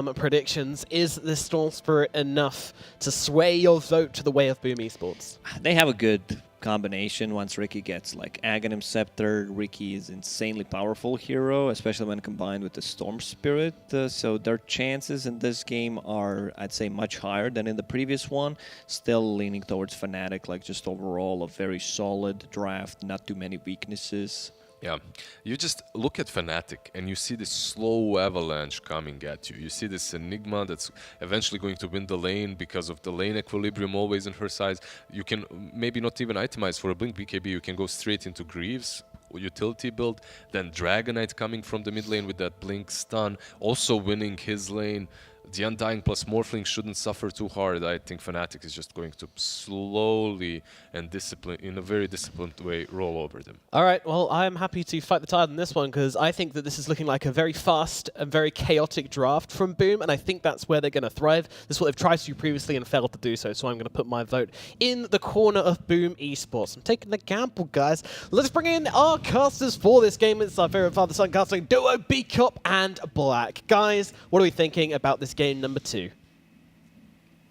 predictions. Is this Storm Spirit enough to sway your vote to the way of Boom Esports? They have a good combination once Ricky gets like Aghanim Scepter. Ricky is insanely powerful hero, especially when combined with the Storm Spirit. So their chances in this game are, I'd say, much higher than in the previous one. Still leaning towards Fnatic, like just overall a very solid draft, not too many weaknesses. Yeah, you just look at Fnatic and you see this slow avalanche coming at you. You see this Enigma that's eventually going to win the lane because of the lane equilibrium always in her side. You can maybe not even itemize for a Blink BKB. You can go straight into Greaves, utility build, then Dragonite coming from the mid lane with that Blink stun, also winning his lane. The Undying plus Morphling shouldn't suffer too hard. I think Fnatic is just going to slowly and in a very disciplined way roll over them. All right, well, I am happy to fight the tide on this one because I think that this is looking like a very fast and very chaotic draft from Boom, and I think that's where they're going to thrive. This is what they've tried to do previously and failed to do so I'm going to put my vote in the corner of Boom Esports. I'm taking the gamble, guys. Let's bring in our casters for this game. It's our favorite father-son casting duo, B-Cop and Black. Guys, what are we thinking about this game number 2?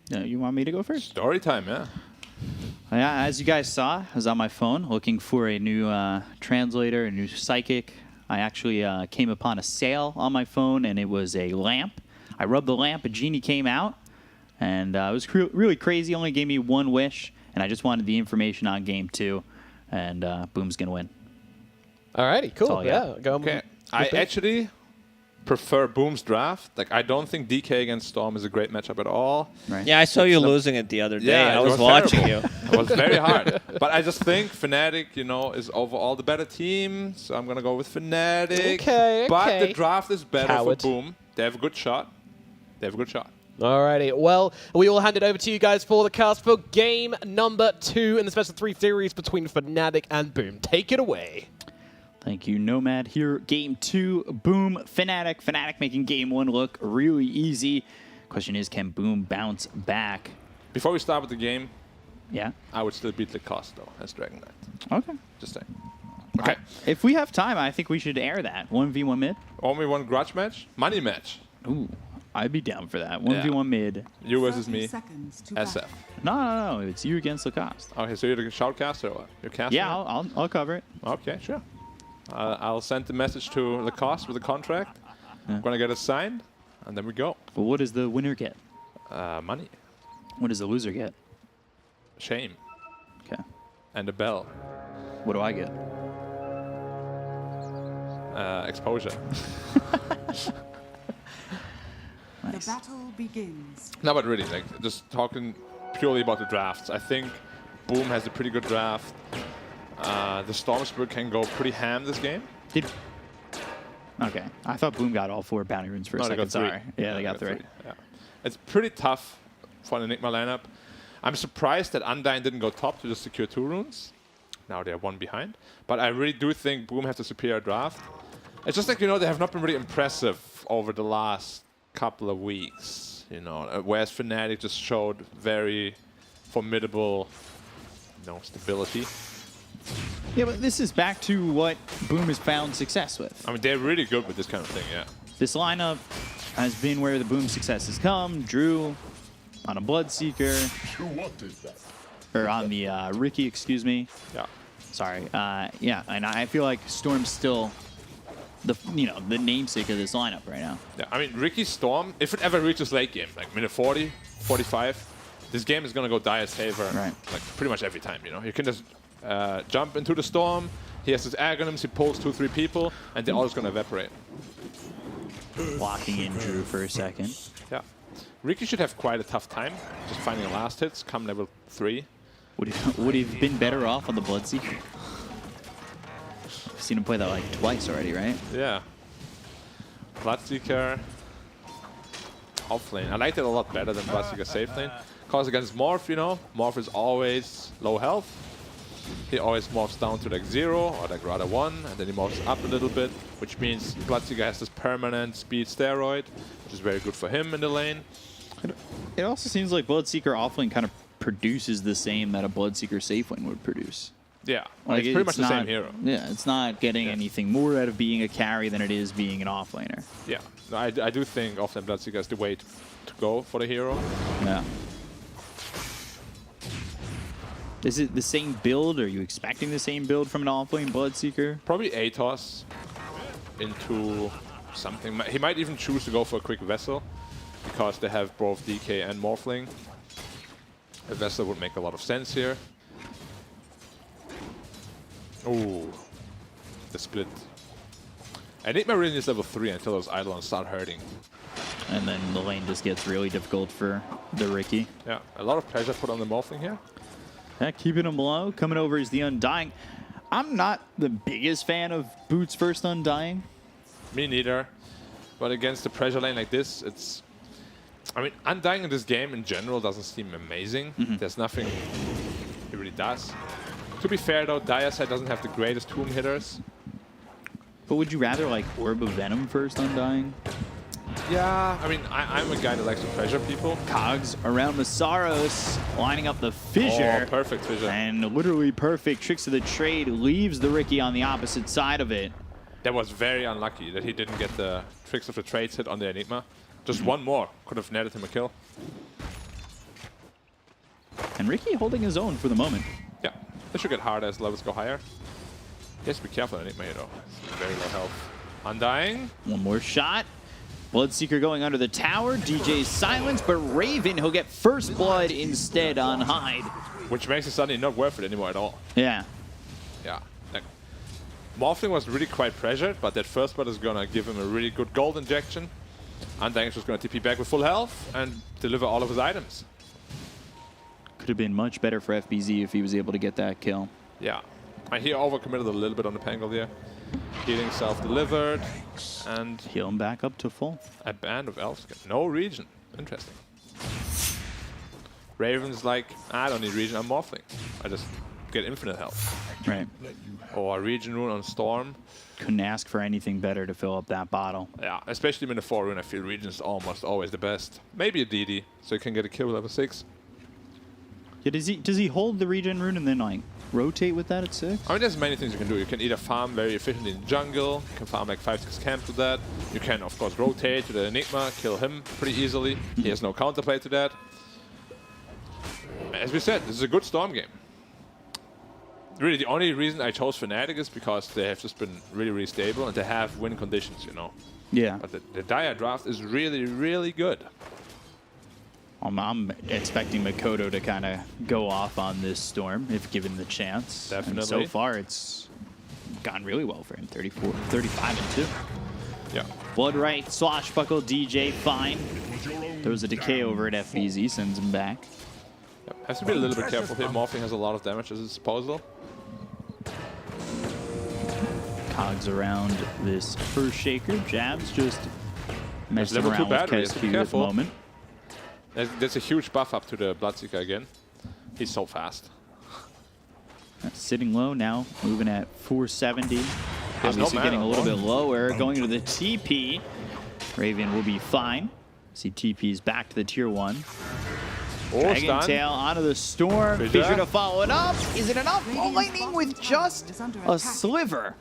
You want me to go first? Story time, yeah. Yeah, as you guys saw, I was on my phone looking for a new translator, a new psychic. I actually came upon a sale on my phone, and it was a lamp. I rubbed the lamp, a genie came out, and it was really crazy. Only gave me one wish, and I just wanted the information on game 2, and Boom's going to win. Alrighty, cool. Yeah, go okay. I actually prefer Boom's draft. Like, I don't think DK against Storm is a great matchup at all. Right. Yeah, I saw you losing it the other day. Yeah, I was watching terrible. you. It was very hard. But I just think Fnatic, is overall the better team. So I'm going to go with Fnatic. Okay. But the draft is better Coward. for Boom. They have a good shot. Alrighty, well, we will hand it over to you guys for the cast for game number 2 in the Special 3 series between Fnatic and Boom. Take it away. Thank you, Nomad. Here, game 2, Boom, Fnatic. Fnatic making game 1 look really easy. Question is, can Boom bounce back? Before we start with the game, Yeah. I would still beat Lacoste, though, as Dragon Knight. Okay. Just saying. Okay. If we have time, I think we should air that. 1v1 mid. Only one grudge match? Money match. Ooh, I'd be down for that. 1v1 mid. You versus me. SF. SF. No. It's you against Lacoste. Okay, so you're the shoutcaster or what? You're casting? Yeah, I'll cover it. Okay, sure. I'll send the message to Lacoste with the contract. Yeah. I'm going to get it signed, and then we go. But what does the winner get? Money. What does the loser get? Shame. Okay. And a bell. What do I get? Exposure. Nice. The battle begins. No, but really, like, just talking purely about the drafts, I think Boom has a pretty good draft. The Storm Spirit can go pretty ham this game. Okay. I thought Boom got all 4 bounty runes for a No, they second. got 3. Sorry. Yeah, they got 3. Yeah. It's pretty tough for an Enigma lineup. I'm surprised that Undyne didn't go top to just secure 2 runes. Now they're 1 behind. But I really do think Boom has the superior draft. It's just like, they have not been really impressive over the last couple of weeks, whereas Fnatic just showed very formidable, stability. Yeah, but this is back to what Boom has found success with. I mean, they're really good with this kind of thing, yeah. This lineup has been where the Boom success has come. Drew on a Bloodseeker. Or on the Ricky, excuse me. Yeah. Sorry. Yeah, and I feel like Storm's still the namesake of this lineup right now. Yeah, I mean, Ricky Storm, if it ever reaches late game, like minute 40, 45, this game is going to go Dire's favor, like pretty much every time, You can just jump into the Storm, he has his Aghanims, he pulls 2-3 people, and they're all just going to evaporate. Blocking in Drew for a second. Yeah. Ricky should have quite a tough time just finding the last hits come level 3. Would he have been better off on the Bloodseeker? I've seen him play that like twice already, right? Yeah. Bloodseeker off lane. I liked it a lot better than Bloodseeker safe lane. Because against Morph, Morph is always low health. He always morphs down to like 0 or like rather 1, and then he morphs up a little bit, which means Bloodseeker has this permanent speed steroid, which is very good for him in the lane. It also seems like Bloodseeker offlane kind of produces the same that a Bloodseeker safe lane would produce. Yeah, Like, it's pretty much the same not- hero. Yeah, it's not getting anything more out of being a carry than it is being an offlaner. Yeah, no, I do think offlane Bloodseeker is the way to go for the hero. Yeah. Is it the same build? Are you expecting the same build from an offlane Bloodseeker? Probably Atos into something. He might even choose to go for a quick Vessel because they have both DK and Morphling. A Vessel would make a lot of sense here. Ooh, the split. Enigma really is level 3 until those Eidolons start hurting. And then the lane just gets really difficult for the Ricky. Yeah, a lot of pressure put on the Morphling here. Yeah, keeping him low. Coming over is the Undying. I'm not the biggest fan of Boots first Undying. Me neither. But against the pressure lane like this, it's... I mean, Undying in this game in general doesn't seem amazing. There's nothing it really does. To be fair though, Diaside doesn't have the greatest tomb hitters. But would you rather like Orb of Venom first Undying? Yeah, I mean, I'm a guy that likes to pressure people. Cogs around Masaros, lining up the fissure. Oh, perfect fissure. And literally perfect. Tricks of the Trade leaves the Ricky on the opposite side of it. That was very unlucky that he didn't get the Tricks of the Trades hit on the Enigma. Just one more could have netted him a kill. And Ricky holding his own for the moment. Yeah, this should get harder as levels go higher. He has to be careful on Enigma, though. It's very low health. Undying. One more shot. Bloodseeker going under the tower. DJ's silence, but Raven, he'll get first blood instead on Hyde. Which makes it suddenly not worth it anymore at all. Yeah. Yeah. Like, Morphling was really quite pressured, but that first blood is going to give him a really good gold injection. Undying is just going to TP back with full health and deliver all of his items. Could have been much better for FBZ if he was able to get that kill. Yeah. He overcommitted a little bit on the Pangle there. Healing self-delivered, and Heal him back up to full. a band of elves. No region. Interesting. Raven's like, I don't need region, I'm Morphling. I just get infinite health. Right. Or a region rune on Storm. Couldn't ask for anything better to fill up that bottle. Yeah, especially in the 4 rune, I feel region is almost always the best. Maybe a DD, so you can get a kill with level 6. Yeah, does he hold the regen rune and then like rotate with that at 6? I mean, there's many things you can do. You can either farm very efficiently in the jungle. You can farm like 5-6 camps with that. You can, of course, rotate to the Enigma, kill him pretty easily. He has no counterplay to that. As we said, this is a good Storm game. Really, the only reason I chose Fnatic is because they have just been really, really stable and they have win conditions, you know. Yeah. But the Dire draft is really, really good. I'm expecting Makoto to kind of go off on this Storm if given the chance. Definitely. And so far, it's gone really well for him. 34, 35 and 2. Yeah. Blood right, swashbuckle, DJ, fine. There was a decay over at FBZ, sends him back. Yep. Has to be a little bit careful here. Morphling has a lot of damage at his disposal. Cogs around this first shaker. Jabs just messing level 2 around with battery, so be Kescu at the careful. moment. There's a huge buff up to the Bloodseeker again. He's so fast. Sitting low now, moving at 470. no Obviously mana. getting a little bit lower, going to the TP. Raven will be fine. See TP's back to the tier 1. Oh, Dragon stun. Tail onto the Storm. Fissure. Fissure to follow it up. Is it enough? Oh, Lightning with just a sliver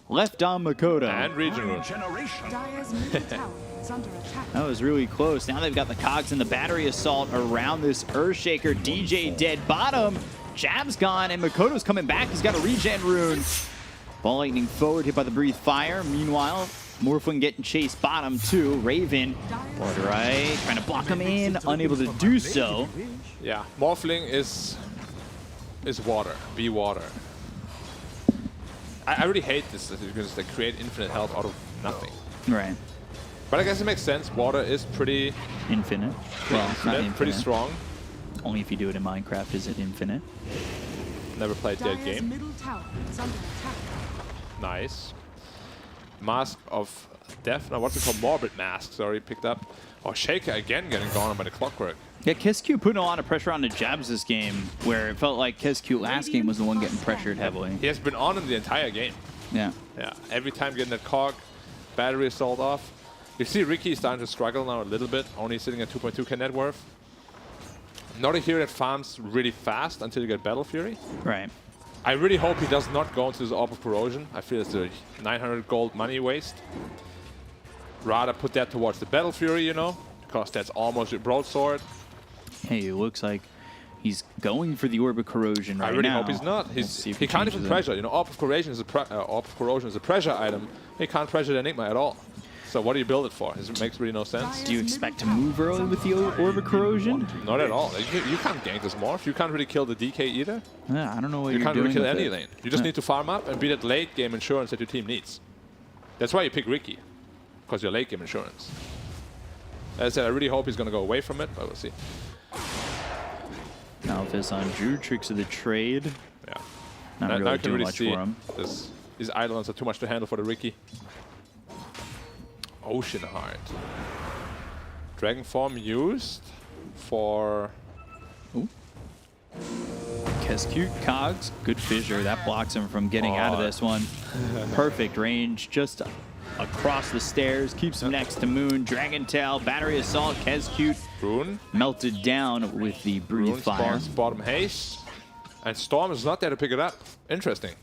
left on Makoto. And region rune. Dire's middle tower is under attack. That was really close. Now they've got the Cogs and the battery assault around this Earthshaker. DJ dead bottom. Jab's gone, and Makoto's coming back. He's got a regen rune. Ball Lightning forward, hit by the Breathe Fire. Meanwhile, Morphling getting chased bottom too. Raven, board right, trying to block him in, unable to do so. Yeah, Morphling is water. Be water. I really hate this because they create infinite health out of nothing. Right. But I guess it makes sense. Water is pretty Infinite. Well, not infinite. pretty strong. Only if you do it in Minecraft is it infinite. Never played that Dire's game. middle tower is under attack. Nice. Mask of Death. No, what's it called? Morbid Mask. Sorry, picked up. Oh, Shaker again getting gone by the Clockwork. Yeah, Kescu putting a lot of pressure on the Jabs this game, where it felt like Kescu last game was the one getting pressured heavily. He has been on him the entire game. Yeah. Yeah, every time getting that cog, battery assault off. You see Ricky is starting to struggle now a little bit, only sitting at 2.2k net worth. Not a hero that farms really fast until you get Battle Fury. Right. I really hope he does not go into this Orb of Corrosion. I feel it's a 900 gold money waste. Rather put that towards the Battle Fury, you know, because that's almost your broadsword. Hey, it looks like he's going for the Orb of Corrosion right now. I really hope he's not. He can't even pressure. You know, Orb of Corrosion is a pressure item. He can't pressure the Enigma at all. So what do you build it for? It makes really no sense. Do you expect to move early with the Orb of Corrosion? Not at all. You can't gank this morph. You can't really kill the DK either. Yeah, I don't know what You you're can't doing really kill with any it. lane. You just need to farm up and be that late game insurance that your team needs. That's why you pick Ricky, because you're late game insurance. As I said, I really hope he's going to go away from it, but we'll see. Malphus on Drew, tricks of the trade. Yeah. Not Now really you can doing really much see for him. these islands are too much to handle for the Ricky. Ocean Heart. Dragon form used for... Kescute, Cogs, good fissure. That blocks him from getting out of this one. Perfect range, just across the stairs. Keeps him next to Moon. Dragon Tail, Battery Assault, Kescute Rune. melted down with the Breathe Rune Fire. spawns bottom haste. And Storm is not there to pick it up. Interesting.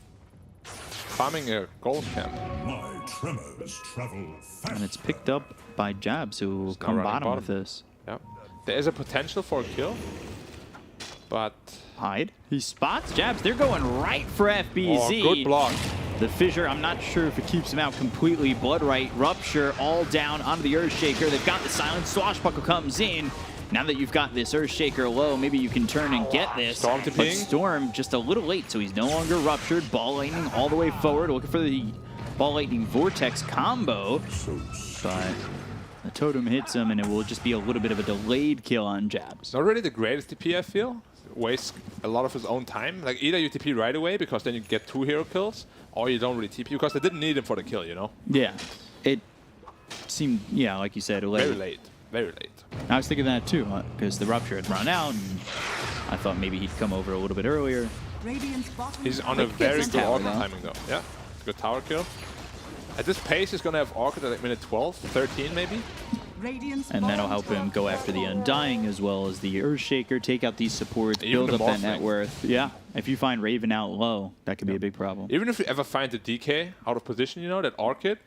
Farming a gold camp. My tremors travel fast. And it's picked up by Jabs, who will now come running bottom bottom. with this. Yeah. There is a potential for a kill, but... Hide. He spots Jabs. They're going right for FBZ. Oh, good block. The fissure, I'm not sure if it keeps him out completely. Bloodright, Rupture, all down onto the Earthshaker. They've got the silence. Swashbuckle comes in. Now that you've got this Earthshaker low, maybe you can turn and get this. Storm to But ping. Storm just a little late, so he's no longer ruptured. Ball lightning all the way forward, looking for the ball lightning vortex combo. But the totem hits him, and it will just be a little bit of a delayed kill on Jabs. Not really the greatest TP, I feel. Wastes a lot of his own time. Like, either you TP right away, because then you get 2 hero kills, or you don't really TP, because they didn't need him for the kill, you know? Yeah, it seemed, yeah, like you said, late. Very late. Very late. I was thinking that too, because the Rupture had run out, and I thought maybe he'd come over a little bit earlier. Radiant's bottom He's on tower a very is good under Orchid attack. timing, though. Yeah, good tower kill. At this pace, he's going to have Orchid at like minute 12, 13 maybe. Radiant's And that'll bottom help him tower go has after the fallen. Undying as well as the Earthshaker, take out these supports, Even build the up that Morphling. net worth. Yeah, if you find Raven out low, that could be a big problem. Even if you ever find the DK out of position, you know, that Orchid,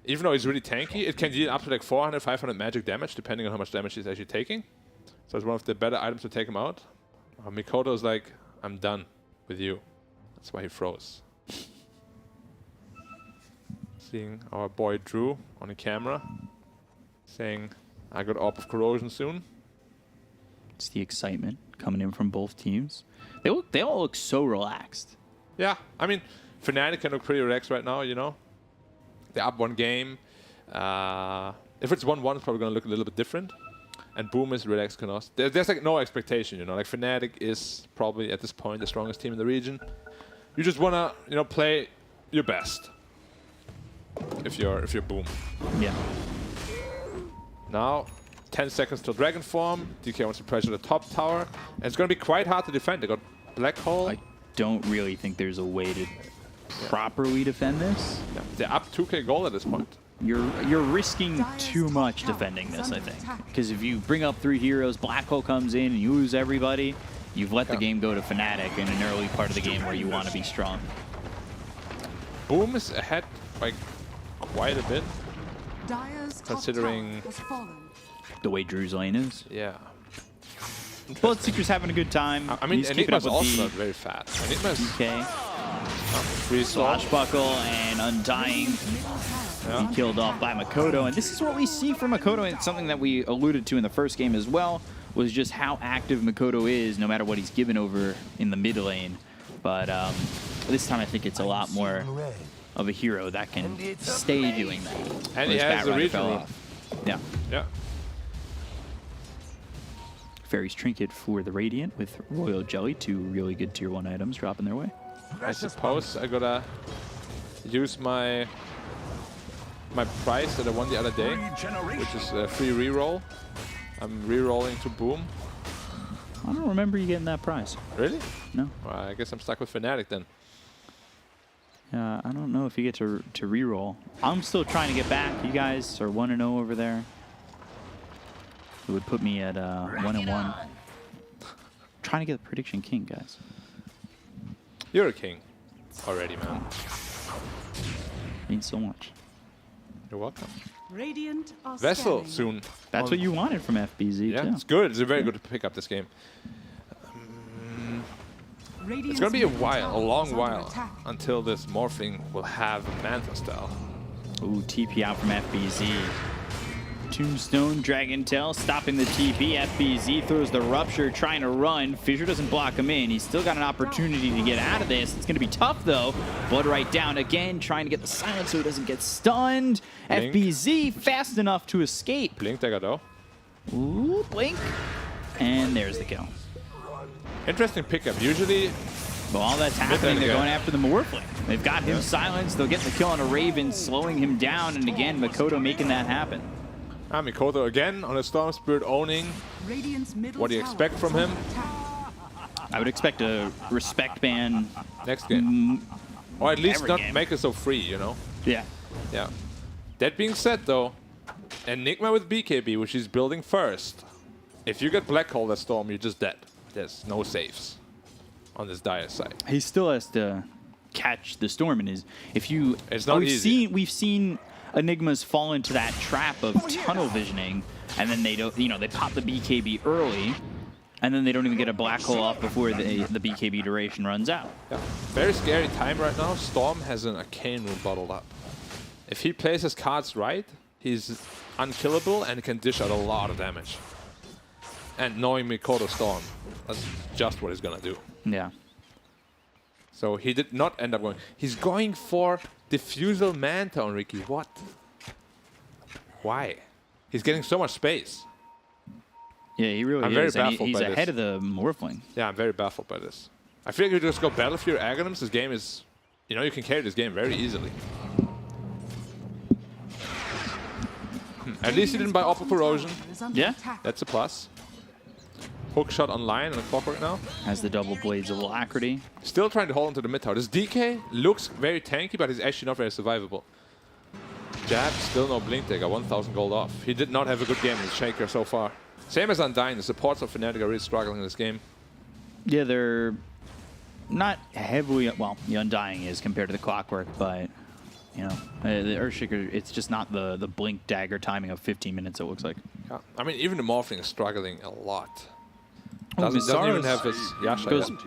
even though he's really tanky, it can deal up to like 400, 500 magic damage, depending on how much damage he's actually taking. So it's one of the better items to take him out. Mikoto's like, I'm done with you. That's why he froze. Seeing our boy Drew on the camera, saying, I got Orb of Corrosion soon. It's the excitement coming in from both teams. They all look so relaxed. Yeah, I mean, Fnatic can look pretty relaxed right now, you know. They're up 1 game. If it's 1-1, it's probably going to look a little bit different. And Boom is relaxed Canos. There's like no expectation, you know. Like Fnatic is probably at this point the strongest team in the region. You just want to, you know, play your best. If you're Boom. Yeah. Now, 10 seconds till Dragon Form. DK wants to pressure the top tower. And it's going to be quite hard to defend. They got Black Hole. I don't really think there's a way to properly defend this. Yeah, they're up 2k gold at this point. You're risking too much defending this, I think. Because if you bring up 3 heroes, Black Hole comes in and you lose everybody, you've let the game go to Fnatic in an early part of the game where you want to be strong. Boom is ahead by quite a bit. Dire's top Considering- tower has fallen. The way Drew's lane is. Yeah. Bloodseeker's having a good time. I mean, He's keeping up Enigma's with also the not very fast. Enigma's DK. free slow. Swashbuckle and Undying. Yeah. Killed off by Makoto. And this is what we see from Makoto. It's something that we alluded to in the first game as well, was just how active Makoto is no matter what he's given over in the mid lane. But this time I think it's a lot more of a hero that can stay doing that. And he Whereas has the Batrider region fell rune. off. Yeah. Yeah. Fairy's Trinket for the Radiant with Royal Jelly, 2 really good tier 1 items dropping their way. I suppose I gotta use my prize that I won the other day, which is a free reroll. I'm rerolling to Boom. I don't remember you getting that prize. Really? No. Well, I guess I'm stuck with Fnatic then. I don't know if you get to reroll. I'm still trying to get back. You guys are 1-0 over there. It would put me at 1-1. Trying to get the prediction king, guys. You're a king already, man. Means so much. You're welcome. Radiant are Vessel scanning. soon. That's what you wanted from FBZ, Yeah, too. it's good. It's a very good pick up this game. It's gonna be a while, a long while, until this Morphling will have a Manta style. Ooh, TP out from FBZ. Tombstone, Dragon Tail, stopping the TP. FBZ throws the Rupture, trying to run. Fissure doesn't block him in. He's still got an opportunity to get out of this. It's going to be tough, though. Blood right down again, trying to get the silence so he doesn't get stunned. Blink. FBZ fast enough to escape. Blink Dagger though. Ooh, blink. And there's the kill. Interesting pickup. Usually, Well, all that's happening, they're again. going after the Morphling. They've got him silenced. They'll get the kill on a Raven, slowing him down. And again, Makoto making that happen. Mikoto again on a Storm Spirit owning. Radiant's middle What do you tower expect from is him? under attack. I would expect a respect ban. Next game. Or at least every not game. make it so free, you know? Yeah. Yeah. That being said, though, Enigma with BKB, which he's building first. If you get Black Hole that Storm, you're just dead. There's no saves on this Dire side. He still has to catch the storm in his. If you, It's not easy. we've seen Enigmas fall into that trap of tunnel visioning, and then they don't. They pop the BKB early, and then they don't even get a black hole off before the BKB duration runs out. Yeah. Very scary time right now. Storm has an Arcane Rune bottled up. If he plays his cards right, he's unkillable and can dish out a lot of damage. And knowing Mikoto Storm, that's just what he's gonna do. Yeah. So he did not end up going. He's going for Diffusal Manta on Ricky. What? Why? He's getting so much space. Yeah, he really I'm very is. And baffled he's by ahead this. of the Morphling. Yeah, I'm very baffled by this. I feel like if you just go Battlefield Aghanims, this game is, you can carry this game very easily. At least he didn't buy Opal Corrosion. Is under Yeah. attack. That's a plus. Hook shot online on the clock right now. Has the double blades of Alacrity. Still trying to hold onto the mid tower. This DK looks very tanky, but he's actually not very survivable. Jab, still no Blink Dagger, 1,000 gold off. He did not have a good game with Shaker so far. Same as Undying, the supports of Fnatic are really struggling in this game. Yeah, they're not heavily. Well, the Undying is compared to the Clockwork, but the Earthshaker, it's just not the blink dagger timing of 15 minutes. It looks like. Yeah. I mean, even the Morphling is struggling a lot. Oh, Doesn't even Bizarro's have his Yasha goes yet.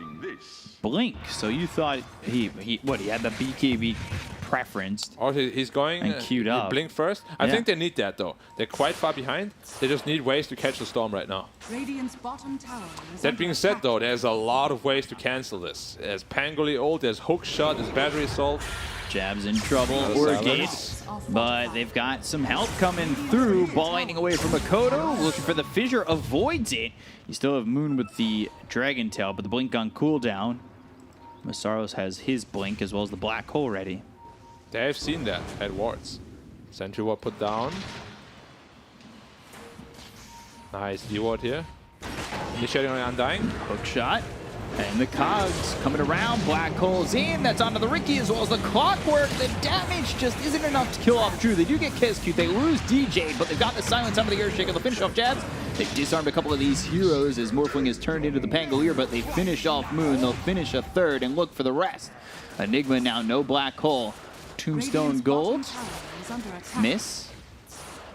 blink. So you thought he had the BKB preferenced. Oh, he's going And queued he up. Blink first. I Yeah. think they need that though. They're quite far behind. They just need ways to catch the storm right now. Radiant's bottom tower is That under being said attack. though, there's a lot of ways to cancel this. There's Pangoli ult, there's Hook Shot, there's Battery Assault. Jab's in trouble. Another Or silence. Gates. But they've got some help coming through. Ball lightning away from Makoto. Looking for the fissure. Avoids it. You still have Moon with the Dragon Tail, but the blink on cooldown. Masaros has his blink as well as the black hole ready. They've seen that at wards. Sentry ward put down. Nice D-ward here. Initiating on Undying. Hook shot. And the cogs coming around. Black holes in. That's onto the Ricky as well as the Clockwork. The damage just isn't enough to kill off Drew. They do get KSQ. They lose DJ, but they've got the silence onto the Earthshaker. They'll finish off Jabs. They've disarmed a couple of these heroes as Morphling is turned into the Pangolier, but they finish off Moon. They'll finish a third and look for the rest. Enigma now, no black hole. Tombstone Radiant's gold. bottom tower is under attack. Miss.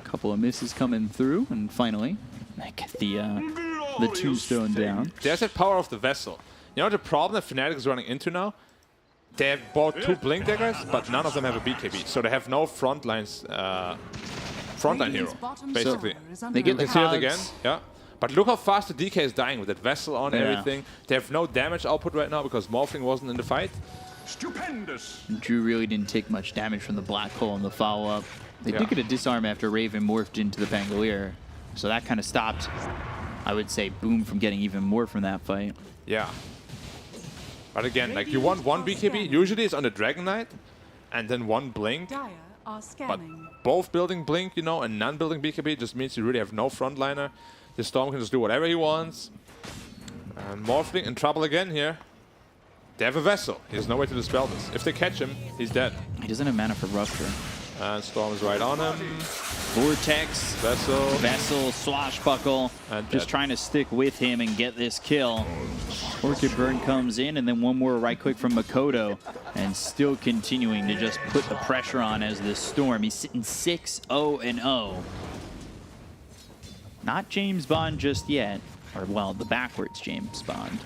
A couple of misses coming through, and finally, get the tombstone down. There's that power of the vessel. You know the problem that Fnatic is running into now? They have bought 2 Blink Daggers, but none of them have a BKB. So they have no frontline hero, basically. They get the You can see it again, cogs. yeah. But look how fast the DK is dying with that vessel on Yeah. everything. They have no damage output right now because Morphling wasn't in the fight. Stupendous. Drew really didn't take much damage from the black hole in the follow-up. They Yeah. did get a disarm after Raven morphed into the Pangolier, so that kind of stopped, I would say, Boom from getting even more from that fight. Yeah. But again, like you want 1 BKB, usually it's on the Dragon Knight, and then 1 Blink. Dire are But scanning. both building Blink, and non-building BKB just means you really have no frontliner. The Storm can just do whatever he wants. And Morphling in trouble again here. They have a vessel. He has no way to dispel this. If they catch him, he's dead. He doesn't have mana for Rupture. And Storm is right on him. Vortex, Vessel. Vessel, Swashbuckle, And just dead. trying to stick with him and get this kill. Orchid Burn comes in, and then one more right click from Makoto, and still continuing to just put the pressure on as this Storm. He's sitting 6-0-0. Not James Bond just yet, or well, the backwards James Bond.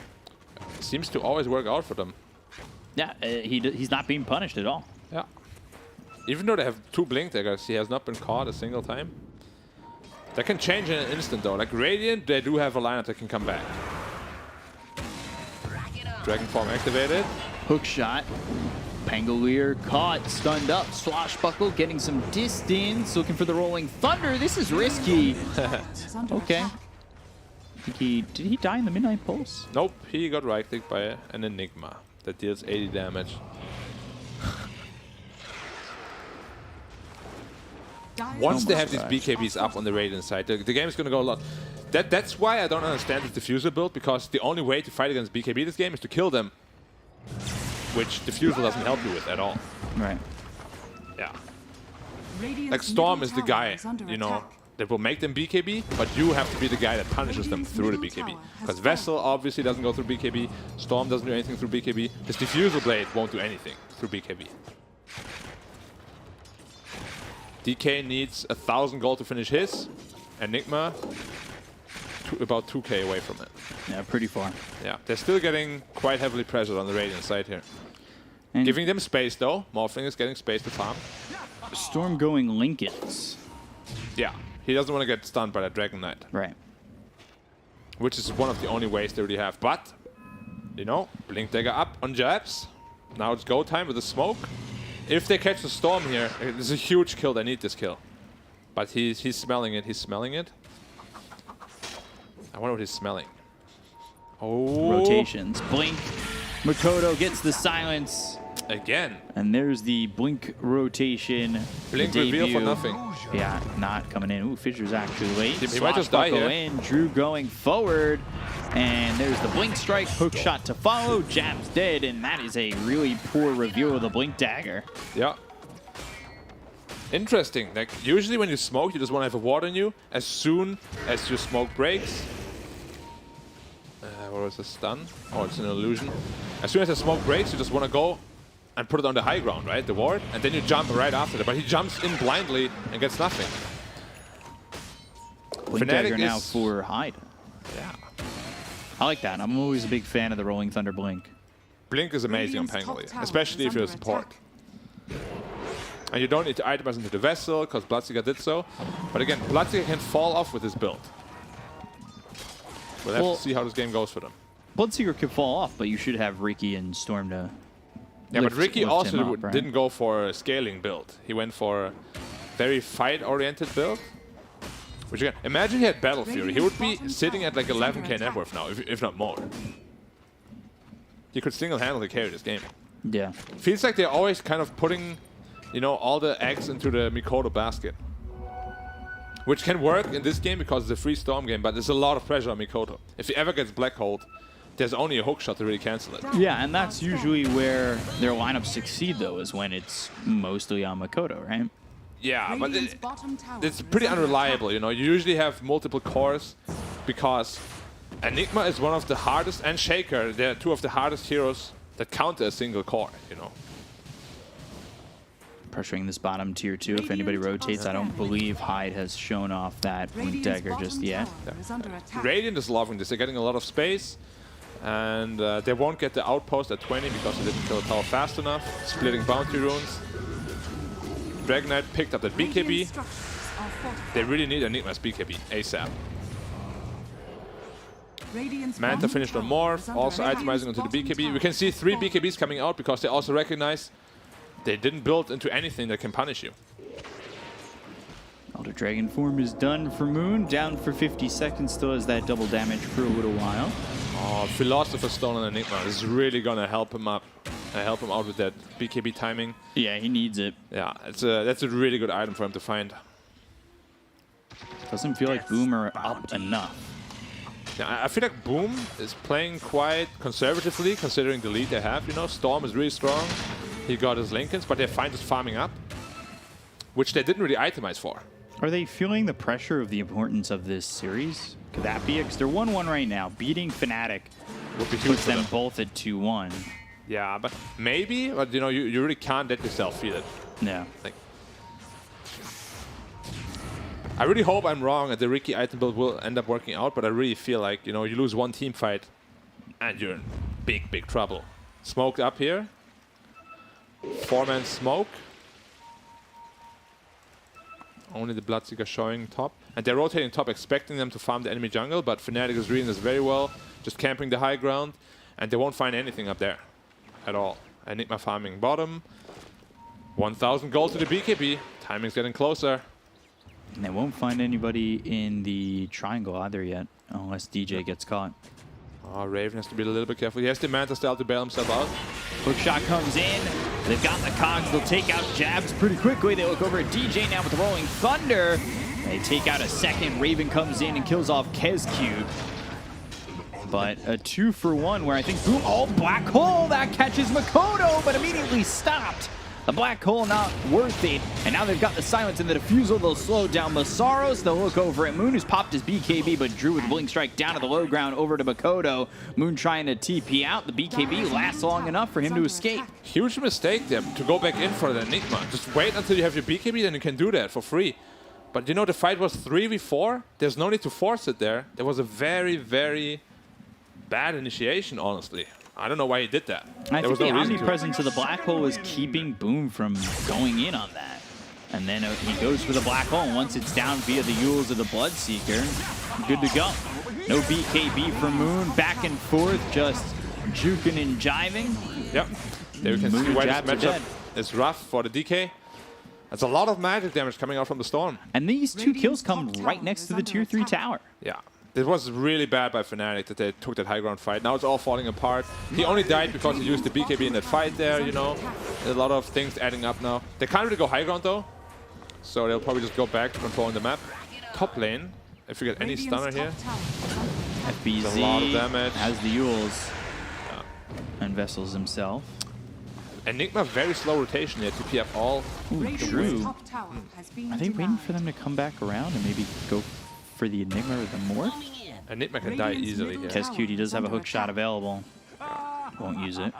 Seems to always work out for them. Yeah, he's not being punished at all. Yeah. Even though they have 2 Blink Daggers, he has not been caught a single time. That can change in an instant though. Like Radiant, they do have a lineup that can come back. Dragon Form activated. Hook shot. Pangolier caught, stunned up. Swashbuckle getting some distance, looking for the Rolling Thunder. This is risky. Is under Okay. attack. I think did he die in the Midnight Pulse? Nope, he got right-clicked by an Enigma that deals 80 damage. Once they have these BKBs up on the Radiant side, the game is going to go a lot. That's why I don't understand the Diffuser build, because the only way to fight against BKB this game is to kill them, which Diffuser doesn't help you with at all. Right. Yeah. Radiant's Like Storm middle is the tower guy, is under you know, attack. that will make them BKB, but you have to be the guy that punishes them through the BKB. Because Vessel obviously doesn't go through BKB, Storm doesn't do anything through BKB, his Diffuser Blade won't do anything through BKB. DK needs 1,000 gold to finish his. Enigma, about 2k away from it. Yeah, pretty far. Yeah, they're still getting quite heavily pressured on the Radiant side here. And Giving them space though. Morphling is getting space to farm. Storm going Lincolns. Yeah, he doesn't want to get stunned by that Dragon Knight, Right. which is one of the only ways they really have. But, you know, Blink Dagger up on jabs. Now it's go time with the smoke. If they catch the Storm here, it's a huge kill. They need this kill. But he's smelling it. He's smelling it. I wonder what he's smelling. Oh. Rotations. Blink. Makoto gets the silence. Again. And there's the Blink rotation. Blink the reveal for debut. nothing. Yeah, not coming in. Ooh, Fisher's actually late. He might just die Swashbuckle here. in. Drew going forward. And there's the Blink strike. Hook shot to follow. Jab's dead. And that is a really poor reveal of the Blink dagger. Yeah. Interesting. Like, usually when you smoke, you just want to have a ward on you. As soon as your smoke breaks. What was the stun? Oh, it's an illusion. As soon as the smoke breaks, you just want to go and put it on the high ground, right? The ward. And then you jump right after that. But he jumps in blindly and gets nothing. Blink Fnatic dagger now is- for Hyde. Yeah. I like that. I'm always a big fan of the Rolling Thunder Blink. Blink is amazing on Radiant's top Pangolier, tower especially is if you're a under support. attack. And you don't need to itemize into the Vessel, because Bloodseeker did so. But again, Bloodseeker can fall off with his build. We'll have Well- to see how this game goes for them. Bloodseeker could fall off, but you should have Ricky and Storm to Yeah, but Ricky lift also him up, right? didn't go for a scaling build. He went for a very fight-oriented build. Which again, imagine he had Battle Fury. He would be sitting at like 11k net worth now, if not more. He could single-handedly carry this game. Yeah. Feels like they're always kind of putting, you know, all the eggs into the Mikoto basket. Which can work in this game because it's a free Storm game, but there's a lot of pressure on Mikoto. If he ever gets Black Hold, there's only a hook shot to really cancel it. Yeah, and that's usually where their lineups succeed, though, is when it's mostly on Makoto, right? Yeah, but Radiant's bottom tower it's is pretty under unreliable, you know. You usually have multiple cores because Enigma is one of the hardest, and Shaker, they're two of the hardest heroes that counter a single core, you know. Pressuring this bottom tier 2. If anybody rotates, I don't believe Hyde has shown off that Blink Radiant's dagger bottom just yet. tower is under attack. Radiant is loving this. They're getting a lot of space, and they won't get the outpost at 20 because they didn't kill the tower fast enough. Splitting bounty runes. Dragon Knight picked up that Radiant BKB. structures are fortified. They really need Enigma's BKB ASAP. Radiant's Manta bottom finished on tower Morph, is under also attack. itemizing onto the Bottom BKB. tower We can see 3 has fallen. BKBs coming out because they also recognize they didn't build into anything that can punish you. Elder Dragon form is done for Moon. Down for 50 seconds. Still has that double damage for a little while. Oh, Philosopher's Stone on Enigma is really gonna help him up, help him out with that BKB timing. Yeah, he needs it. Yeah, that's a really good item for him to find. Doesn't feel like Boomer up enough. Yeah, I feel like Boom is playing quite conservatively considering the lead they have. You know, Storm is really strong. He got his Lincolns, but they're fine just farming up, which they didn't really itemize for. Are they feeling the pressure of the importance of this series? Could that be it? Because they're 1-1 right now, beating Fnatic Would be huge Puts for them them. both at 2-1. Yeah, but maybe, but you know, you really can't let yourself feel it. Yeah. Like, I really hope I'm wrong and the Ricky item build will end up working out, but I really feel like, you know, you lose one team fight and you're in big, big trouble. Smoked up here. 4-man smoke. Only the Bloodseeker showing top. And they're rotating top, expecting them to farm the enemy jungle, but Fnatic is reading this very well, just camping the high ground, and they won't find anything up there at all. Enigma farming bottom. 1,000 gold to the BKB. Timing's getting closer. And they won't find anybody in the triangle either yet, unless DJ gets caught. Oh, Raven has to be a little bit careful. He has the Manta style to bail himself out. Hook shot comes in. They've got the cogs. They'll take out jabs pretty quickly. They look over at DJ now with the Rolling Thunder. They take out a second. Raven comes in and kills off Kezcute. But a 2-for-1 where I think boom, oh, black hole that catches Makoto, but immediately stopped. The black hole not worth it. And now they've got the silence and the diffusal. They'll slow down Masaros. They'll look over at Moon, who's popped his BKB, but Drew with the Blink Strike down to the low ground over to Makoto. Moon trying to TP out. The BKB lasts long enough for him to escape. Huge mistake there to go back in for the Enigma. Just wait until you have your BKB, then you can do that for free. But you know, the fight was 3v4. There's no need to force it there. There was a very, very bad initiation, honestly. I don't know why he did that. I There think was no the reason to. omnipresence of the black hole is keeping Boom from going in on that. And then he goes for the black hole, and once it's down via the Yules of the Bloodseeker, good to go. No BKB for Moon, back and forth, just juking and jiving. Yep. There you can Moon see why this jabs are matchup dead. is rough for the DK. That's a lot of magic damage coming out from the Storm. And these two kills come right next to the tier 3 tower. Yeah. It was really bad by Fnatic that they took that high ground fight. Now it's all falling apart. He only died because he used the BKB in that fight there, you know. There's a lot of things adding up now. They can't really go high ground though. So they'll probably just go back to controlling the map. Top lane, if you get any stunner here. FBZ a lot of damage. has the Yules and Vessels himself. Enigma, very slow rotation here. TP up all. Ooh, Radiant's Drew. top tower has been Are they waiting denied. for them to come back around and maybe go for the Enigma or the Morph? Enigma can die easily here. Kezcute does have a hook shot available. Won't use it.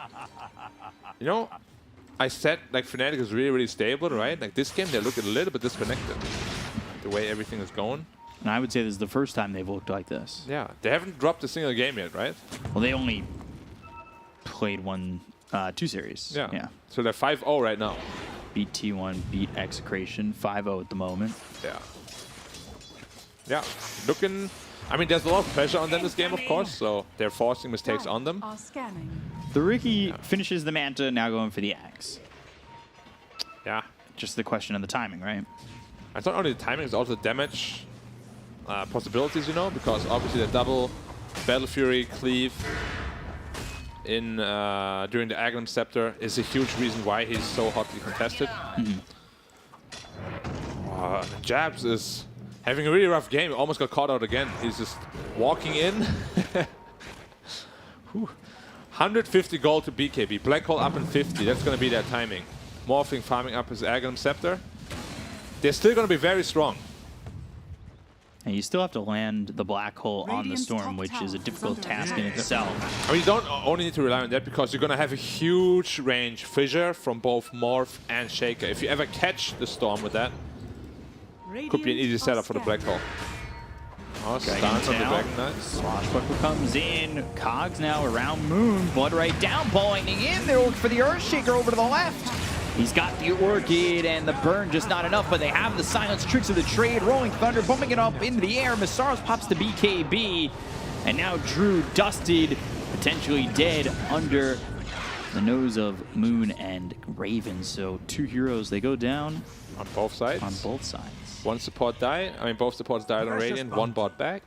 You know, I said like Fnatic is really, really stable, right? Like this game, they look a little bit disconnected. The way everything is going. And I would say this is the first time they've looked like this. Yeah, they haven't dropped a single game yet, right? Well, they only played two series. Yeah. So they're 5-0 right now. Beat T1, beat Execration, 5-0 at the moment. Yeah. Yeah. Looking. I mean, there's a lot of pressure on them this game, of course, so they're forcing mistakes on them. Are scanning. The Ricky finishes the Manta, now going for the Axe. Yeah. Just the question of the timing, right? It's not only the timing, it's also the damage possibilities, you know, because obviously the double Battle Fury cleave in during the Aghanim Scepter is a huge reason why he's so hotly contested. Jabs is having a really rough game. Almost got caught out again. He's just walking in. 150 gold to BKB. Black hole up in 50. That's going to be their timing. Morphing, farming up his Aghanim Scepter. They're still going to be very strong. And you still have to land the black hole on the Radiant's storm, top which is a tower difficult is under task in attack. itself. I mean, you don't only need to rely on that because you're going to have a huge range fissure from both Morph and Shaker. If you ever catch the Storm with that, could be an easy setup for the black hole. Oh, stance on the down. Dragon Knight. Swashbuckler comes in. Cogs now around Moon. Blood right down. Ball lightning in. They're looking for the Earthshaker over to the left. He's got the Orchid and the burn, just not enough, but they have the silence tricks of the trade. Rolling Thunder, bumping it up into the air. Masaros pops the BKB. And now Drew dusted, potentially dead under the nose of Moon and Raven. So two heroes, they go down On both sides. on both sides. One support died. I mean, both supports died on Radiant. One bot back.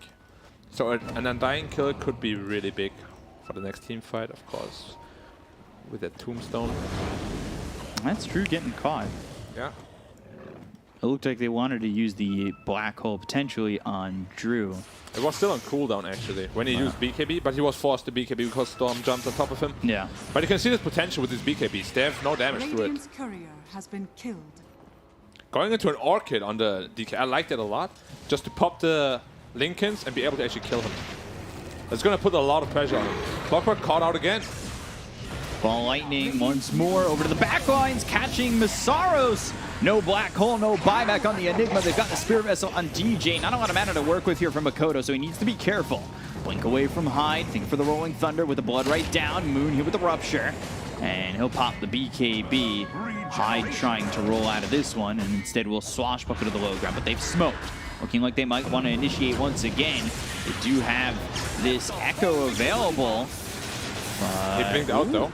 So an undying kill could be really big for the next team fight, of course. With that tombstone. That's Drew getting caught. Yeah. It looked like they wanted to use the black hole potentially on Drew. It was still on cooldown, actually, when he used BKB, but he was forced to BKB because Storm jumped on top of him. Yeah. But you can see this potential with these BKBs. They have no damage to it. Radiant's courier has been killed. Going into an Orchid on the DK, I like that a lot. Just to pop the Lincolns and be able to actually kill him. It's going to put a lot of pressure on him. Clockwork caught out again. Ball Lightning once more over to the back lines, catching Masaros. No black hole, no buyback on the Enigma. They've got the Spirit Vessel on DJ. Not a lot of mana to work with here from Makoto, so he needs to be careful. Blink away from Hyde, think for the Rolling Thunder with the Blood right down. Moon here with the Rupture, and he'll pop the BKB. Hyde trying to roll out of this one, and instead will swashbuckle to the low ground, but they've smoked. Looking like they might want to initiate once again. They do have this Echo available. He blinked out though.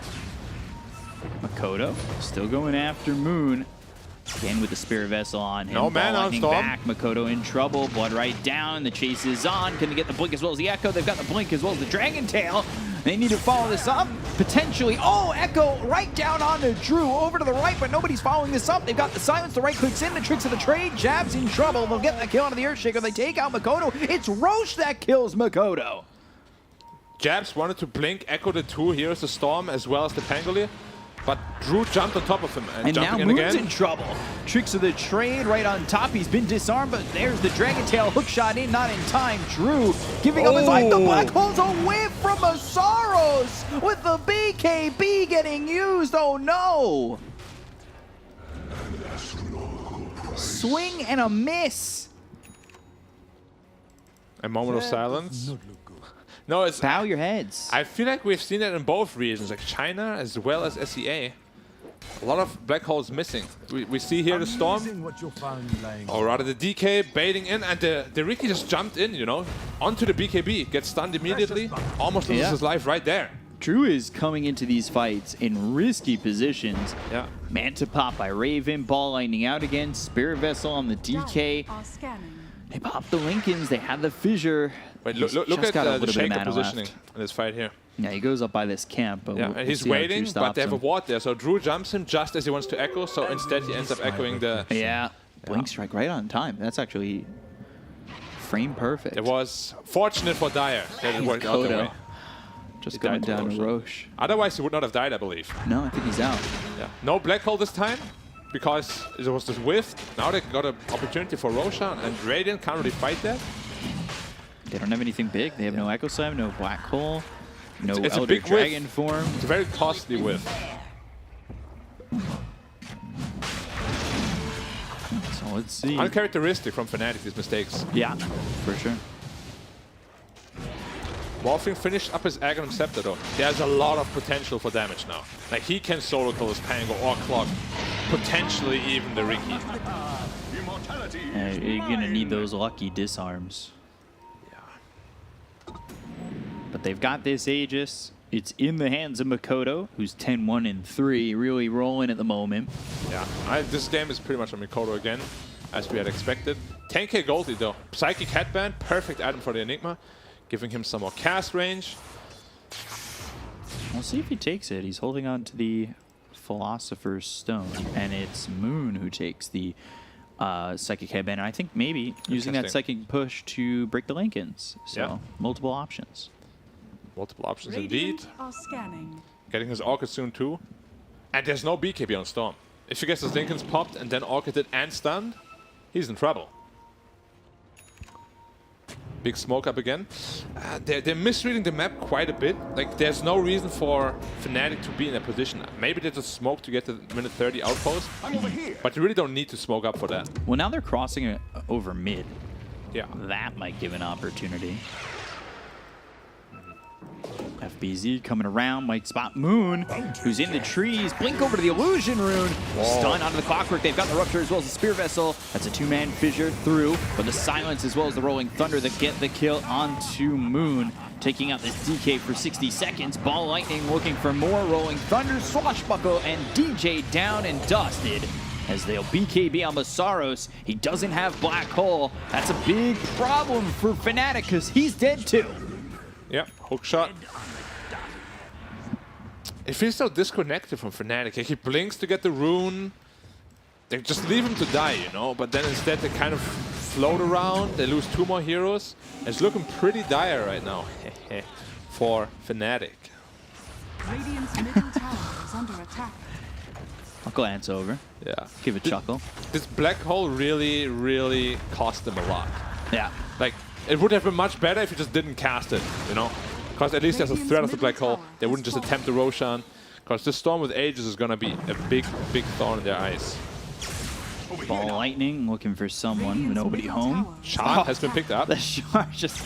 Makoto still going after Moon. Again with the Spirit Vessel on him. No man on Lightning Storm. back. Makoto in trouble. Blood right down. The chase is on. Can they get the blink as well as the Echo? They've got the blink as well as the Dragon Tail. They need to follow this up. Potentially. Oh, Echo right down onto Drew. Over to the right, but nobody's following this up. They've got the silence. The right clicks in. The tricks of the trade. Jab's in trouble. They'll get that kill onto the Earthshaker. They take out Makoto. It's Roche that kills Makoto. Jabs wanted to blink, Echo the 2. Here's the Storm as well as the Pangolier. But Drew jumped on top of him and now jumping in Moon's again. in trouble. Tricks of the trade right on top. He's been disarmed, but there's the Dragon Tail hook shot in, not in time. Drew giving up his life. The Black Hole's away from Masaros with the BKB getting used. Oh no! Swing and a miss. A moment of silence. No, it's. Bow your heads. I feel like we've seen it in both regions, like China as well as SEA. A lot of black holes missing. We see here the Storm, or rather the DK baiting in, and the Riki just jumped in, you know, onto the BKB, gets stunned immediately, almost loses his life right there. Drew is coming into these fights in risky positions. Yeah. Manta pop by Raven, Ball Lightning out again, Spirit Vessel on the DK. Are scanning. They pop the Lincolns, they have the fissure. Wait, He's look just at got a the little bit of Shaker mana positioning left. in this fight here. Yeah, he goes up by this camp, but Yeah, we'll and he's see how Drew waiting, but stops they have a him. ward there, so Drew jumps him just as he wants to echo, so instead he ends up echoing the... Yeah, Blink Strike right on time. That's actually frame perfect. It was fortunate for Dyer that it worked out that way. Just He going died to down to Roche. Roche. Otherwise he would not have died, I believe. No, I think he's out. Yeah. No black hole this time, because it was this whiff. Now they got an opportunity for Roshan, and Radiant can't really fight that. They don't have anything big. They have no Echo Slam, no Black Hole, no It's a Elder big whiff. Dragon form. It's a very costly whiff. So let's see. Uncharacteristic from Fnatic, these mistakes. Yeah, for sure. Morphing finished up his Aghanim Scepter though. There's a lot of potential for damage now. Like he can solo kill his Pango or Clock. Potentially even the Riki. You're gonna need those lucky disarms. Yeah. But they've got this Aegis. It's in the hands of Makoto, who's 10-1-3, really rolling at the moment. Yeah. This game is pretty much on Mikoto again, as we had expected. 10k gold lead though. Psychic Headband, perfect item for the Enigma. Giving him some more cast range. We'll see if he takes it. He's holding on to the Philosopher's Stone, and it's Moon who takes the Psychic Headband. And I think maybe using that Psychic Push to break the Lincolns. So, Yeah. multiple options. Multiple options indeed. Radiant are scanning. Getting his Orchid soon too. And there's no BKB on Storm. If he gets his Lincolns popped and then Orchided and stunned, he's in trouble. Big smoke up again. They're misreading the map quite a bit. Like, there's no reason for Fnatic to be in a position. Maybe they just smoke to get the minute 30 outpost. But you really don't need to smoke up for that. Well, now they're crossing it over mid. Yeah. That might give an opportunity. FBZ coming around, might spot Moon, who's in the trees. Blink over to the Illusion Rune. Stun onto the Clockwork. They've got the Rupture as well as the Spear Vessel. That's a two-man fissure through, but the Silence as well as the Rolling Thunder that get the kill onto Moon. Taking out this DK for 60 seconds. Ball Lightning looking for more Rolling Thunder. Swashbuckle and DJ down and dusted. As they'll BKB on Masaros. He doesn't have Black Hole. That's a big problem for Fnatic because he's dead too. Yep, hook shot. It feels so disconnected from Fnatic. Like he blinks to get the rune. They just leave him to die, you know, but then instead they kind of float around. They lose 2 more heroes. It's looking pretty dire right now for Fnatic. Radiant's middle tower is under attack. I'll glance over. Yeah. Give a chuckle. This black hole really, really cost them a lot. Yeah. Like, it would have been much better if you just didn't cast it, you know? Because at least there's a threat of the black hole. They wouldn't just attempt the Roshan. Because this storm with Aegis is going to be a big, big thorn in their eyes. Ball lightning looking for someone. Nobody home. Shard has been picked up. The shard just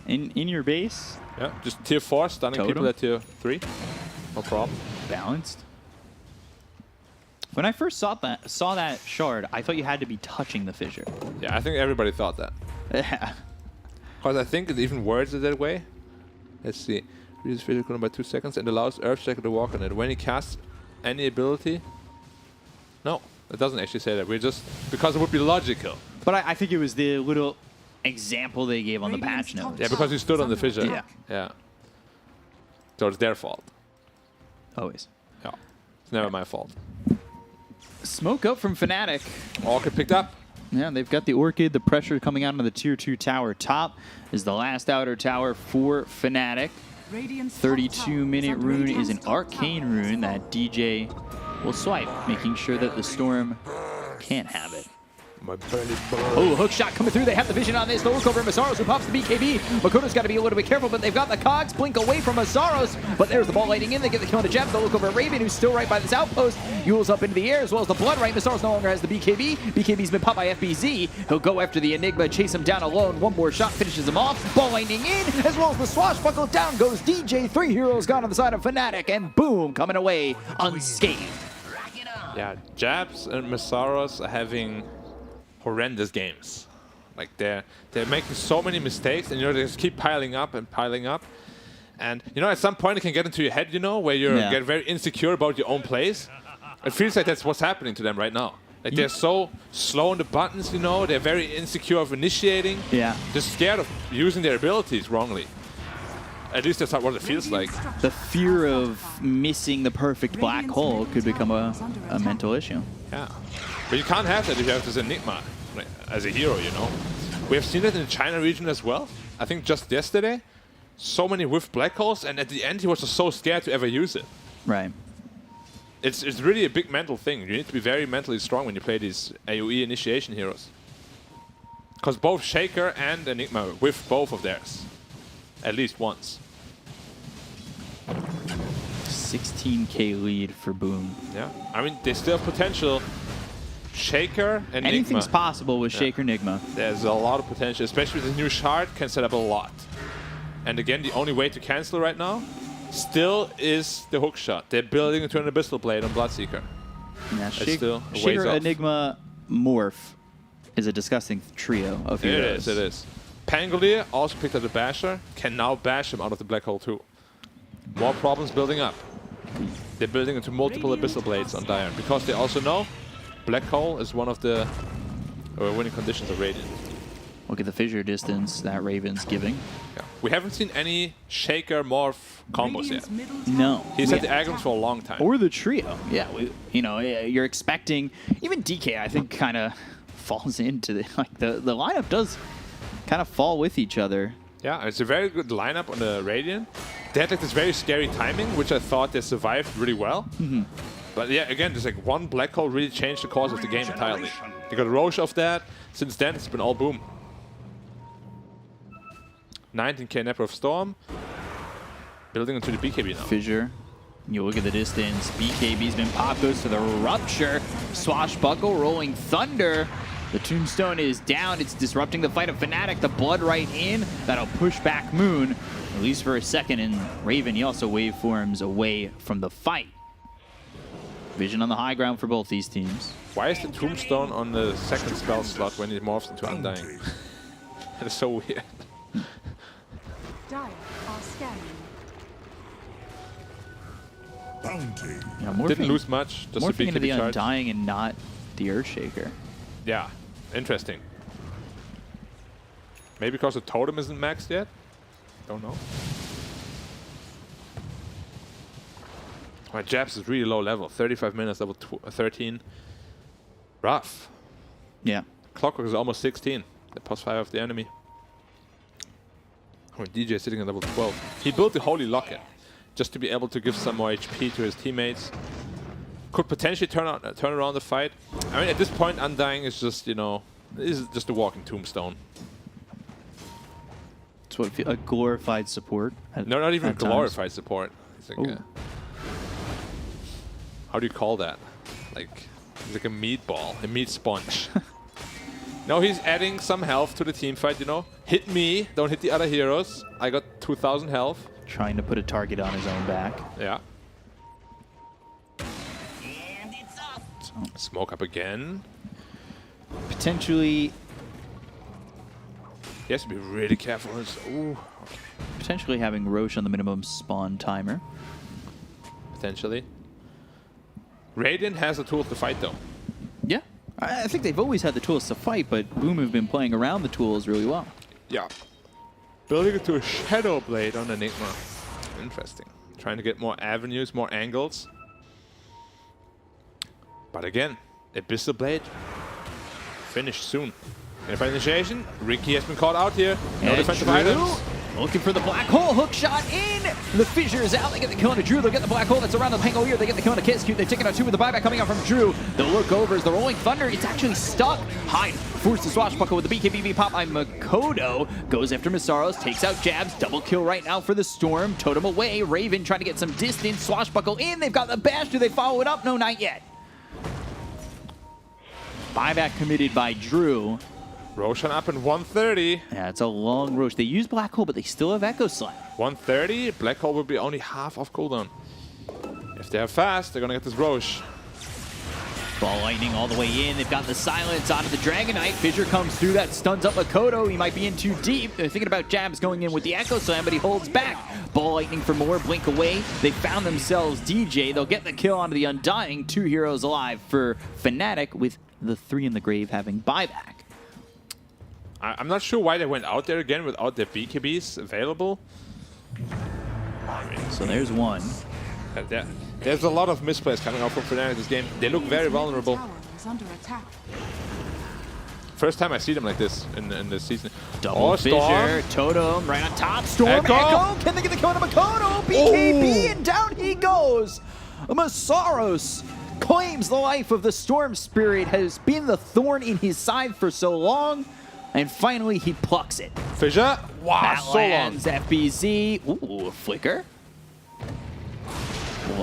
in your base. Yeah, just tier 4, stunning Totem. people at tier 3. No problem. Balanced. When I first saw that shard, I thought you had to be touching the fissure. Yeah, I think everybody thought that. Yeah. Because I think it even words it that way. Let's see. Reads fissure cooldown by 2 seconds and allows Earthshaker to walk on it. When he casts any ability... No, it doesn't actually say that. We're just... Because it would be logical. But I think it was the little example they gave on the patch notes. Yeah, because he stood on the fissure. Yeah. Yeah. So it's their fault. Always. Yeah. It's never my fault. Smoke up from Fnatic. Orchid picked up. Yeah, they've got the Orchid. The pressure coming out of the tier 2 tower. Top is the last outer tower for Fnatic. 32-minute rune is an arcane rune that DJ will swipe, making sure that the Storm can't have it. My burning Oh, hook shot coming through. They have the vision on this. The look over Masaros who pops the BKB. Makoto's got to be a little bit careful, but they've got the cogs. Blink away from Masaros, but there's the ball lighting in. They get the kill on the Jab. The look over Raven, who's still right by this outpost. Yules up into the air, as well as the blood right. Masaros no longer has the BKB. BKB's been popped by FBZ. He'll go after the Enigma, chase him down alone. One more shot finishes him off. Ball lightning in, as well as the swashbuckle. Down goes DJ. 3 heroes gone on the side of Fnatic, and boom, coming away unscathed. Yeah, Jabs and Masaros are having horrendous games. Like they're making so many mistakes, and you know they just keep piling up and piling up. And you know at some point it can get into your head, you know, where you get very insecure about your own plays. It feels like that's what's happening to them right now. Like they're so slow on the buttons, you know. They're very insecure of initiating. Yeah. Just scared of using their abilities wrongly. At least that's not what it feels like. The fear of missing the perfect black hole could become a mental issue. Yeah. But you can't have that if you have this Enigma as a hero, you know. We have seen it in the China region as well. I think just yesterday. So many whiff black holes, and at the end he was just so scared to ever use it. Right. It's really a big mental thing. You need to be very mentally strong when you play these AoE initiation heroes. Because both Shaker and Enigma whiff both of theirs. At least once. 16k lead for Boom. Yeah. I mean, they still have potential. Shaker and Anything's Enigma. possible with Shaker Enigma. There's a lot of potential, especially with the new shard, can set up a lot. And again, the only way to cancel right now still is the hook shot. They're building into an Abyssal Blade on Bloodseeker. Yeah, still a ways Shaker off. Enigma Morph is a disgusting trio of heroes. It is. Pangolier also picked up the Basher, can now bash him out of the black hole too. More problems building up. They're building into multiple Abyssal Blades on Dire, because they also know black hole is one of the winning conditions of Radiant. Look at the fissure distance that Raven's giving. Yeah. We haven't seen any Shaker Morph combos yet. No. He's had the Agrams for a long time. Or the trio. Yeah, you're expecting, even DK I think kind of falls into the lineup does kind of fall with each other. Yeah, it's a very good lineup on the Radiant. They had like this very scary timing, which I thought they survived really well. But yeah, again, there's like one black hole really changed the course of the game entirely. They got Roche off that. Since then, it's been all Boom. 19k Nepper of Storm. Building into the BKB now. Fissure. You look at the distance. BKB's been popped, goes to the Rupture. Swashbuckle, Rolling Thunder. The Tombstone is down. It's disrupting the fight of Fnatic. The blood right in. That'll push back Moon, at least for a second. And Raven, he also waveforms away from the fight. Vision on the high ground for both these teams. Why is the Tombstone on the second spell slot when it morphs into Undying? That is so weird. Dire are scanning. Bounty. Yeah, morphing, Didn't lose much. Just a morphing into the BKB charge. Undying and not the Earthshaker. Yeah, interesting. Maybe because the totem isn't maxed yet? Don't know. My Jabs is really low level. 35 minutes, level 13. Rough. Yeah. Clockwork is almost 16. The +5 of the enemy. Oh, DJ is sitting at level 12. He built the Holy Locket just to be able to give some more HP to his teammates. Could potentially turn around the fight. I mean, at this point, Undying is just, you know, is just a walking tombstone. It's what a glorified support. No, not even at times. glorified support. It's like Ooh. how do you call that? Like, he's like a meatball, a meat sponge. No, he's adding some health to the team fight, you know. Hit me, don't hit the other heroes. I got 2,000 health. Trying to put a target on his own back. Yeah. Smoke up again. Potentially, He has to be really careful. Ooh, okay. potentially having Roche on the minimum spawn timer. Potentially. Radiant has the tools to fight, though. Yeah. I think they've always had the tools to fight, but Boom have been playing around the tools really well. Yeah. Building it to a Shadow Blade on Enigma. Interesting. Trying to get more avenues, more angles. But again, Abyssal Blade finished soon. And for initiation, Ricky has been caught out here. No And defensive Drew items. looking for the black hole. Hook shot in. The fissure is out. They get the kill on Drew. They'll get the black hole that's around the Pangolier. They get the kill on Kiskute. They've taken out 2 with the buyback coming out from Drew. The look over is the Rolling Thunder. It's actually stuck. Hyde forced to swashbuckle with the BKB pop by Makoto. Goes after Masaros. Takes out Jabs. Double kill right now for the Storm. Totem away. Raven trying to get some distance. Swashbuckle in. They've got the bash. Do they follow it up? No, not yet. Buyback committed by Drew. Roshan up in 130. Yeah, it's a long Roche. They use Black Hole, but they still have Echo Slam. 130. Black Hole will be only half of cooldown. If they're fast, they're gonna get this Roche. Ball lightning all the way in. They've got the silence onto the Dragon Knight. Fissure comes through. That stuns up Makoto. He might be in too deep. They're thinking about Jabs going in with the Echo Slam, but he holds back. Ball lightning for more. Blink away. They found themselves DJ. They'll get the kill onto the Undying. 2 heroes alive for Fnatic, with the 3 in the grave having buyback. I'm not sure why they went out there again without their BKBs available. So there's one. There's a lot of misplays coming out from Fnatic this game. They look very vulnerable. Tower is under attack. First time I see them like this in this season. Double Fissure. Totem right on top. Storm. Echo. Can they get the kill on Makoto? BKB and down he goes. Masaros claims the life of the Storm Spirit. Has been the thorn in his side for so long. And finally, he plucks it. Fissure. Wow, That so long. lands FBZ. Ooh, a flicker.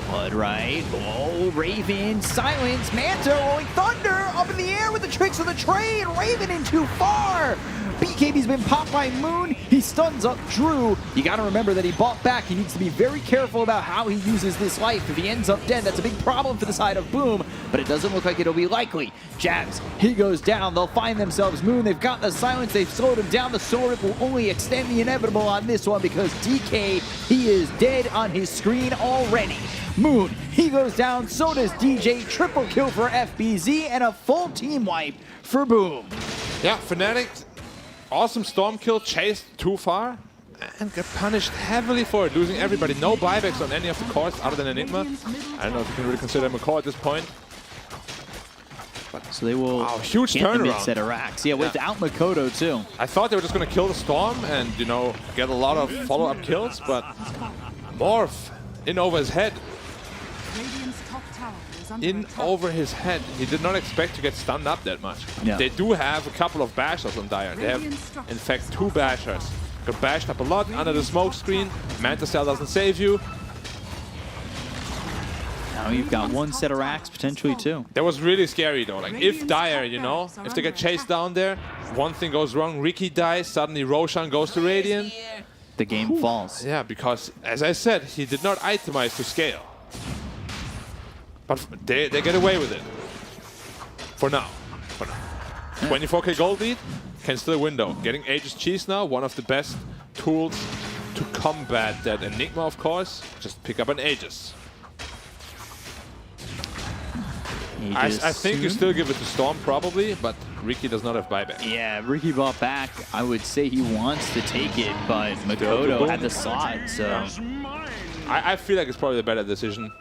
Blood right. Oh, Raven. Silence. Manta rolling thunder up in the air with the tricks of the trade. Raven in too far. BKB's been popped by Moon. He stuns up Drew. You got to remember that he bought back. He needs to be very careful about how he uses this life. If he ends up dead, that's a big problem for the side of Boom, but it doesn't look like it'll be likely. Jabs, he goes down. They'll find themselves Moon. They've got the silence. They've slowed him down. The sword will only extend the inevitable on this one because DK, he is dead on his screen already. Moon, he goes down. So does DJ. Triple kill for FBZ and a full team wipe for Boom. Yeah, Fnatic, awesome Storm kill, chased too far, and got punished heavily for it, losing everybody. No buybacks on any of the cores other than Enigma. I don't know if you can really consider him a core at this point. So they will huge get the turnaround. mid-set of racks. Yeah, without Makoto too. I thought they were just going to kill the Storm and, you know, get a lot of follow-up kills, but Morph in over his head. Radiant's top tower is under In attack. over his head. He did not expect to get stunned up that much. Yeah. They do have a couple of bashers on Dire. They have, in fact, 2 bashers. Got bashed up a lot under the smoke screen. Manta Cell doesn't save you. Now you've got 1 set of racks, potentially 2. That was really scary though. Like if Dire, you know, if they get chased down there, one thing goes wrong, Ricky dies, suddenly Roshan goes to Radiant. The game falls. Yeah, because as I said, he did not itemize to scale. But they get away with it. For now. 24k gold lead, can still win though. Getting Aegis Cheese now, one of the best tools to combat that Enigma, of course. Just pick up an Aegis. I think you still give it to Storm probably, but Ricky does not have buyback. Yeah, Ricky bought back. I would say he wants to take it, but Makoto had the slot, so... I feel like it's probably the better decision.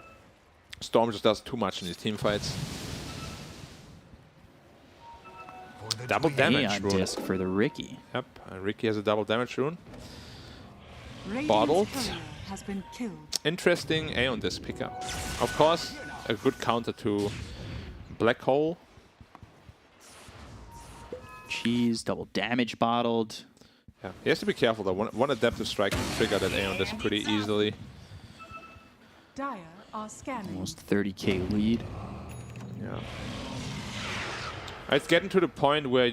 Storm just does too much in these team fights. Double damage on rune. disc for the Ricky. Yep, and Ricky has a double damage rune. Radiant's Bottled. courier has been killed. Interesting Aeon disc pickup. Of course, a good counter to Black Hole. Cheese, double damage bottled. Yeah, he has to be careful though. One adaptive strike can trigger that Aeon Disc pretty easily. Dire are scanning. Almost 30k lead. Yeah. It's getting to the point where